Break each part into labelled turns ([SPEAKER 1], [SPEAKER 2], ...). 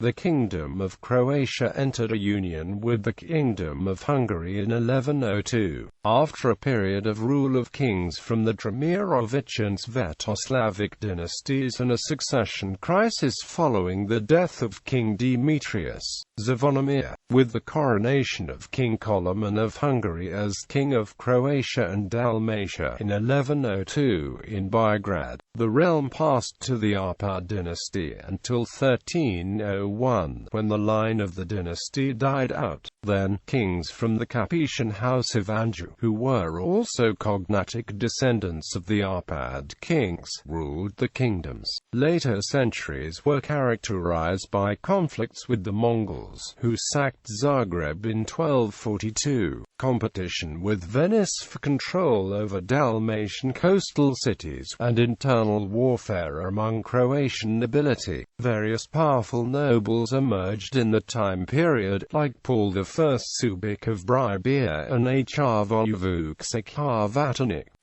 [SPEAKER 1] the Kingdom of Croatia entered a union with the Kingdom of Hungary in 1102, after a period of rule of kings from the Trpimirović and Svetoslavić dynasties and a succession crisis following the death of King Demetrius Zvonimir, with the coronation of King Coloman of Hungary as King of Croatia and Dalmatia in 1102 in Biograd. The realm passed to the Árpád dynasty until 1301, when the line of the dynasty died out. Then, kings from the Capetian House of Anjou, who were also cognatic descendants of the Árpád kings, ruled the kingdoms. Later centuries were characterized by conflicts with the Mongols, who sacked Zagreb in 1242, competition with Venice for control over Dalmatian coastal cities, and internal warfare among Croatian nobility. Various powerful nobles emerged in the time period, like Paul I Subic of Bribia and Hrvoje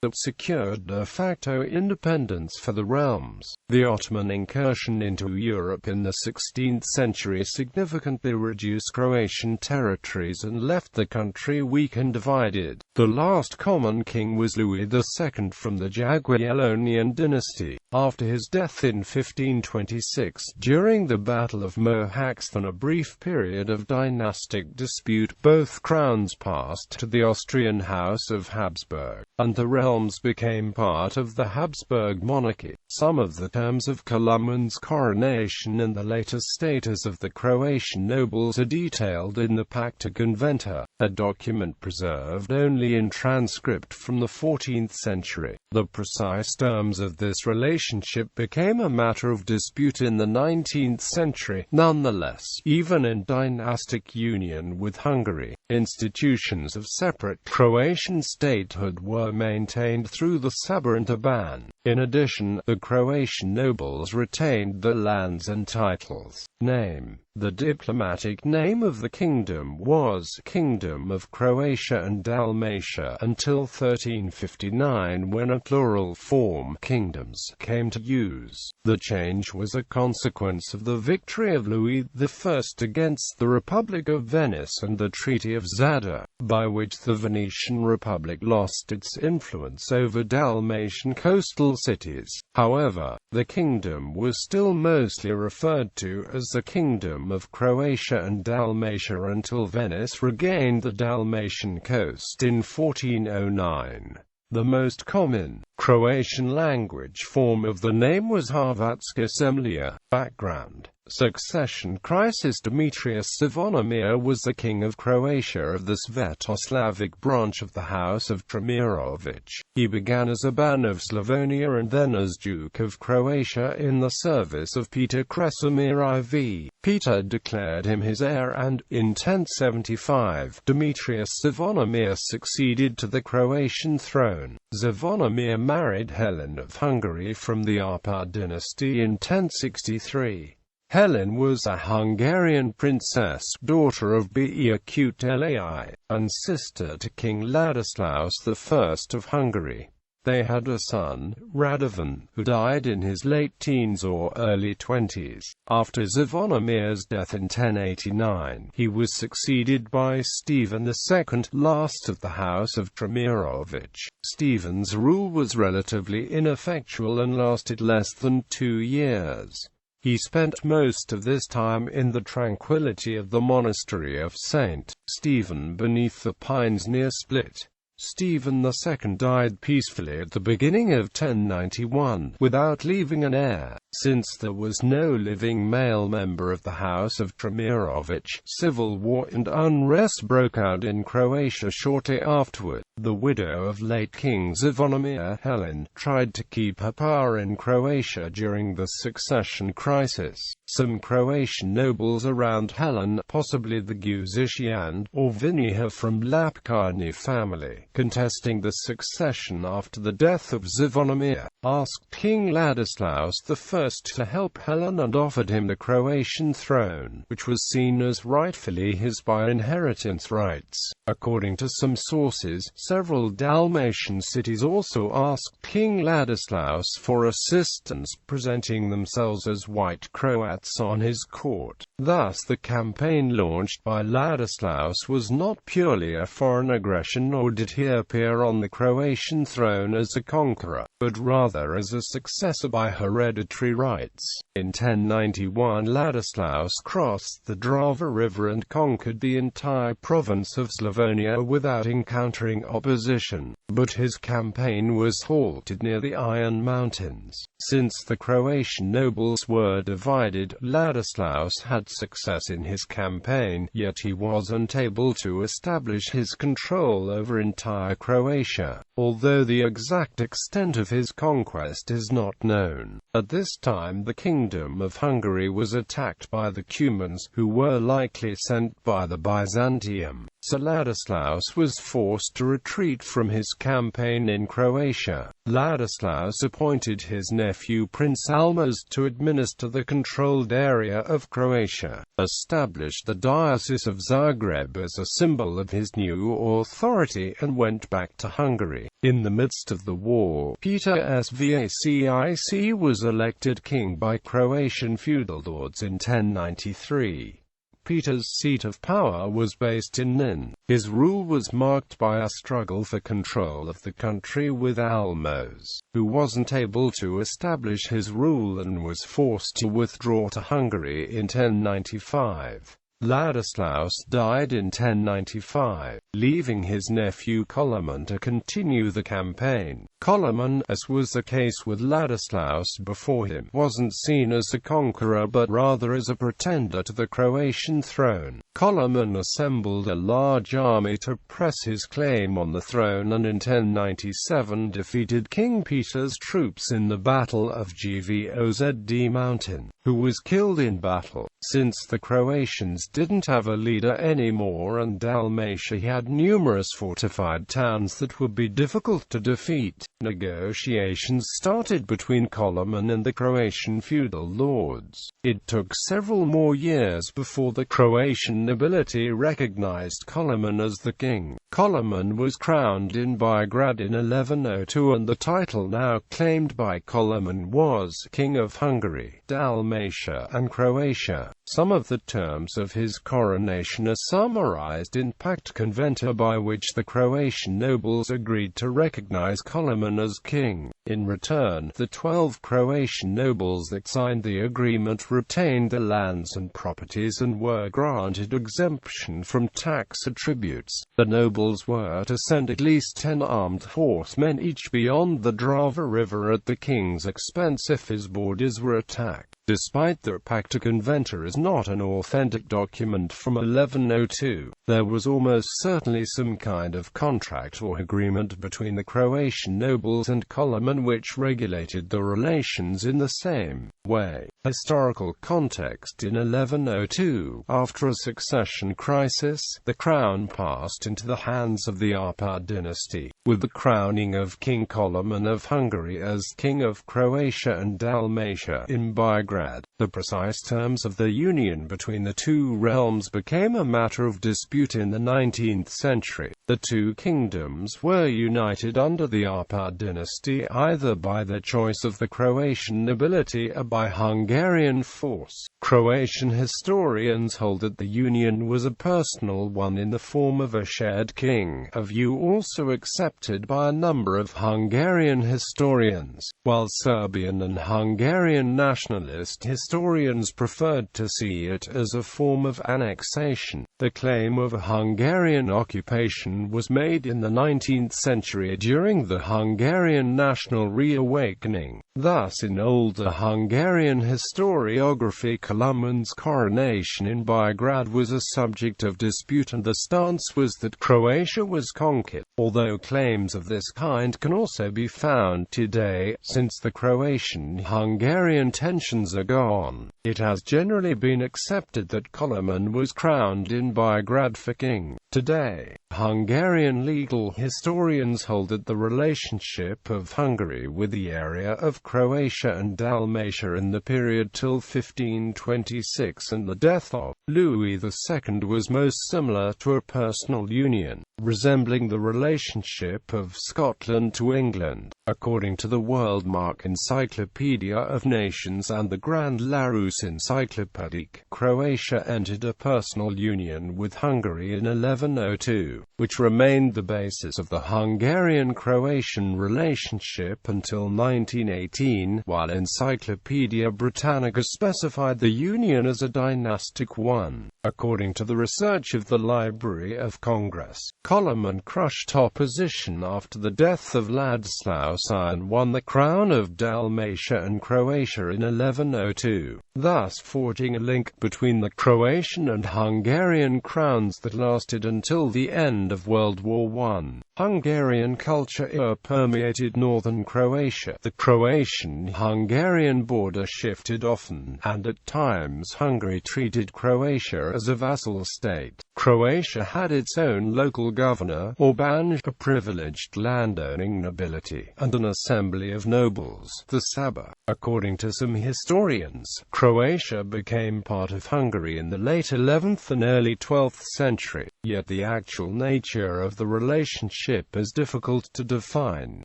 [SPEAKER 1] that secured de facto independence for the realms. The Ottoman incursion into Europe in the 16th century significantly reduced Croatian territories and left the country weak and divided. The last common king was Louis II from the Jagiellonian dynasty. After his death in 1526, during the Battle of Mohacs and a brief period of dynastic dispute, both crowns passed to the Austrian House of Habsburg, and the realms became part of the Habsburg monarchy. Some of the terms of Coloman's coronation and the later status of the Croatian nobles are detailed in the Pacta Conventa, a document preserved only in transcript from the 14th century. The precise terms of this relationship became a matter of dispute in the 19th century. Nonetheless, even in dynastic union with Hungary, institutions of separate Croatian statehood were maintained through the Sabranta ban. In addition, the Croatian nobles retained their lands and titles. Name. The diplomatic name of the kingdom was Kingdom of Croatia and Dalmatia until 1359, when a plural form, kingdoms, came to use. The change was a consequence of the victory of Louis I against the Republic of Venice and the Treaty of Zadar, by which the Venetian Republic lost its influence over Dalmatian coastal cities. However, the kingdom was still mostly referred to as the Kingdom of Croatia and Dalmatia until Venice regained the Dalmatian coast in 1409. The most common Croatian language form of the name was Hrvatska zemlja. Background. Succession crisis. Demetrius Zvonimir was the king of Croatia of the Svetoslavic branch of the House of Trpimirović. He began as a Ban of Slavonia and then as Duke of Croatia in the service of Peter Krešimir IV. Peter declared him his heir and, in 1075, Demetrius Zvonimir succeeded to the Croatian throne. Zvonimir married Helen of Hungary from the Árpád dynasty in 1063. Helen was a Hungarian princess, daughter of Biograd, and sister to King Ladislaus I of Hungary. They had a son, Radovan, who died in his late teens or early 20s. After Zvonimir's death in 1089, he was succeeded by Stephen II, last of the House of Trpimirović. Stephen's rule was relatively ineffectual and lasted less than 2 years. He spent most of this time in the tranquility of the monastery of St. Stephen beneath the pines near Split. Stephen II died peacefully at the beginning of 1091, without leaving an heir. Since there was no living male member of the House of Trpimirović, civil war and unrest broke out in Croatia shortly afterward. The widow of late King Zvonimir, Helen, tried to keep her power in Croatia during the succession crisis. Some Croatian nobles around Helen, possibly the Guzici or Viniha from Lapkarni family, contesting the succession after the death of Zvonimir, asked King Ladislaus I to help Helen and offered him the Croatian throne, which was seen as rightfully his by inheritance rights. According to some sources, several Dalmatian cities also asked King Ladislaus for assistance, presenting themselves as white Croats on his court. Thus the campaign launched by Ladislaus was not purely a foreign aggression, nor did he appear on the Croatian throne as a conqueror, but rather as a successor by hereditary rights. In 1091 Ladislaus crossed the Drava River and conquered the entire province of Slavonia without encountering opposition, but his campaign was halted near the Iron Mountains. Since the Croatian nobles were divided, Ladislaus had success in his campaign, yet he was unable to establish his control over entire Croatia, although the exact extent of his conquest is not known. At this time the Kingdom of Hungary was attacked by the Cumans, who were likely sent by the Byzantium, so Ladislaus was forced to retreat from his campaign in Croatia. Ladislaus appointed his nephew Prince Almaz to administer the controlled area of Croatia, established the Diocese of Zagreb as a symbol of his new authority, and went back to Hungary. In the midst of the war, Peter Svacic was elected king by Croatian feudal lords in 1093. Peter's seat of power was based in Nin. His rule was marked by a struggle for control of the country with Almaz, who wasn't able to establish his rule and was forced to withdraw to Hungary in 1095. Ladislaus died in 1095, leaving his nephew Coloman to continue the campaign. Coloman, as was the case with Ladislaus before him, wasn't seen as a conqueror but rather as a pretender to the Croatian throne. Coloman assembled a large army to press his claim on the throne, and in 1097 defeated King Peter's troops in the Battle of Gvozd Mountain, who was killed in battle. Since the Croatians didn't have a leader anymore and Dalmatia had numerous fortified towns that would be difficult to defeat, negotiations started between Coloman and the Croatian feudal lords. It took several more years before the Croatian nobility recognized Coloman as the king. Coloman was crowned in Biograd in 1102, and the title now claimed by Coloman was King of Hungary, Dalmatia, and Croatia. Some of the terms of his coronation are summarized in Pact Conventa, by which the Croatian nobles agreed to recognize Coloman as king. In return, the 12 Croatian nobles that signed the agreement retained their lands and properties and were granted exemption from tax attributes. The nobles were to send at least 10 armed horsemen each beyond the Drava River at the king's expense if his borders were attacked. Despite that Pact Conventa is not an authentic document from 1102, there was almost certainly some kind of contract or agreement between the Croatian nobles and Coloman which regulated the relations in the same way. Historical context: in 1102, after a succession crisis, the crown passed into the hands of the Árpád dynasty, with the crowning of King Coloman of Hungary as King of Croatia and Dalmatia in Biograd. The precise terms of the union between the two realms became a matter of dispute in the 19th century. The two kingdoms were united under the Árpád dynasty either by the choice of the Croatian nobility or by Hungarian force. Croatian historians hold that the union was a personal one in the form of a shared king, a view also accepted by a number of Hungarian historians, while Serbian and Hungarian nationalist historians preferred to see it as a form of annexation. The claim of a Hungarian occupation was made in the 19th century during the Hungarian national reawakening. Thus, in older Hungarian historiography, Coloman's coronation in Biograd was a subject of dispute, and the stance was that Croatia was conquered, although claims of this kind can also be found today, since the Croatian-Hungarian tensions Bans are gone. It has generally been accepted that Coloman was crowned in Biograd for king. Today, Hungarian legal historians hold that the relationship of Hungary with the area of Croatia and Dalmatia in the period till 1526 and the death of Louis II was most similar to a personal union, resembling the relationship of Scotland to England. According to the Worldmark Encyclopedia of Nations and the Grand Larousse Encyclopédique, Croatia entered a personal union with Hungary in 1102, which remained the basis of the Hungarian-Croatian relationship until 1918, while Encyclopaedia Britannica specified the union as a dynastic one. According to the research of the Library of Congress, Coloman crushed opposition after the death of Ladislaus and won the crown of Dalmatia and Croatia in 1102, thus forging a link between the Croatian and Hungarian crowns that lasted until the end of World War I. Hungarian culture permeated northern Croatia. The Croatian-Hungarian border shifted often, and at times Hungary treated Croatia as a vassal state. Croatia had its own local governor, or ban, a privileged landowning nobility, and an assembly of nobles, the Saba. According to some historians, Croatia became part of Hungary in the late 11th and early 12th century, yet the actual nature of the relationship is difficult to define.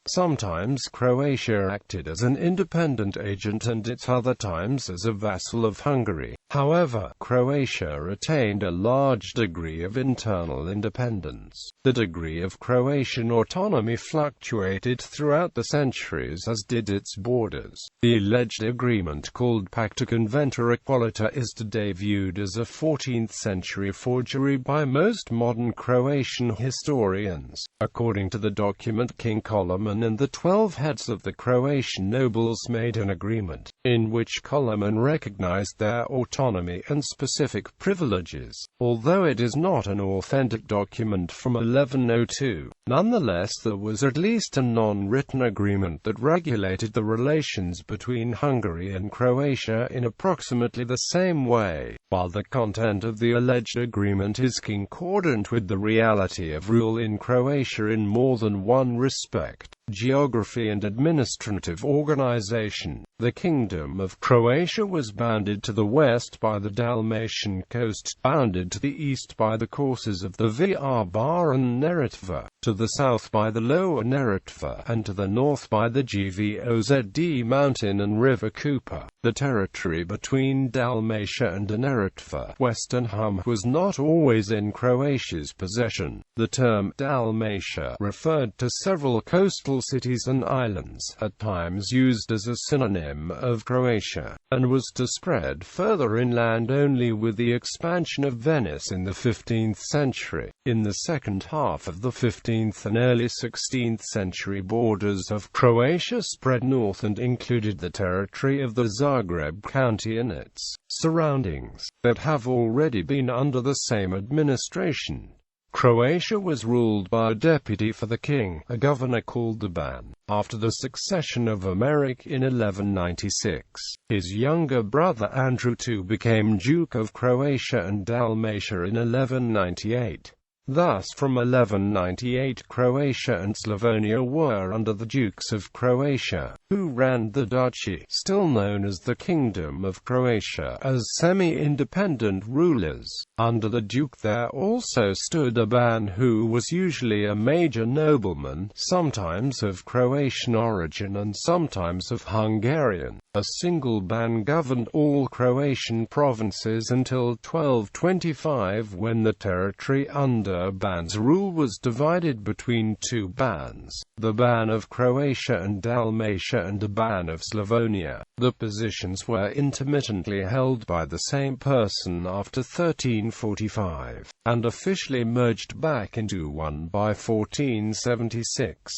[SPEAKER 1] Sometimes Croatia acted as an independent agent and at other times as a vassal of Hungary. However, Croatia retained a large degree of internal independence. The degree of Croatian autonomy fluctuated throughout the centuries, as did its borders. The alleged agreement called Pacta Conventor Equalita is today viewed as a 14th-century forgery by most modern Croatian historians. According to the document, King Coloman and the 12 heads of the Croatian nobles made an agreement, in which Coloman recognized their autonomy and specific privileges. Although it is not an authentic document from 1102, nonetheless there was at least a non-written agreement that regulated the relations between Hungary and Croatia in approximately the same way. While the content of the alleged agreement is concordant with the reality of rule in Croatia in more than one respect, geography and administrative organization, the Kingdom of Croatia was bounded to the west by the Dalmatian coast, bounded to the east by the courses of the Vrbara and Neretva, to the south by the lower Neretva, and to the north by the Gvozd mountain and river Kupa. The territory between Dalmatia and Neretva, western Hum, was not always in Croatia's possession. The term Dalmatia referred to several coastal cities and islands, at times used as a synonym of Croatia, and was to spread further inland only with the expansion of Venice in the 15th century. In the second half of the 15th and early 16th century, borders of Croatia spread north and included the territory of the Zagreb county and its surroundings, that have already been under the same administration. Croatia was ruled by a deputy for the king, a governor called the ban. After the succession of Emeric in 1196, his younger brother Andrew II became Duke of Croatia and Dalmatia in 1198. Thus, from 1198 Croatia and Slavonia were under the Dukes of Croatia, who ran the duchy, still known as the Kingdom of Croatia, as semi-independent rulers. Under the Duke there also stood a ban who was usually a major nobleman, sometimes of Croatian origin and sometimes of Hungarian. A single ban governed all Croatian provinces until 1225, when the territory under Ban's rule was divided between two bans, the ban of Croatia and Dalmatia and the ban of Slavonia. The positions were intermittently held by the same person after 1345, and officially merged back into one by 1476.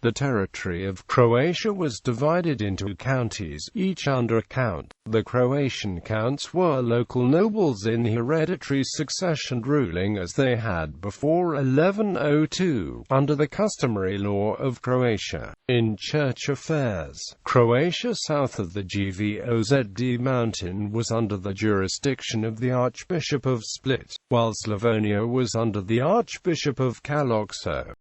[SPEAKER 1] The territory of Croatia was divided into counties, each under a count. The Croatian counts were local nobles in hereditary succession, ruling as they had before 1102, under the customary law of Croatia. In church affairs, Croatia south of the Gvozd mountain was under the jurisdiction of the Archbishop of Split, while Slavonia was under the Archbishop of Kalocso.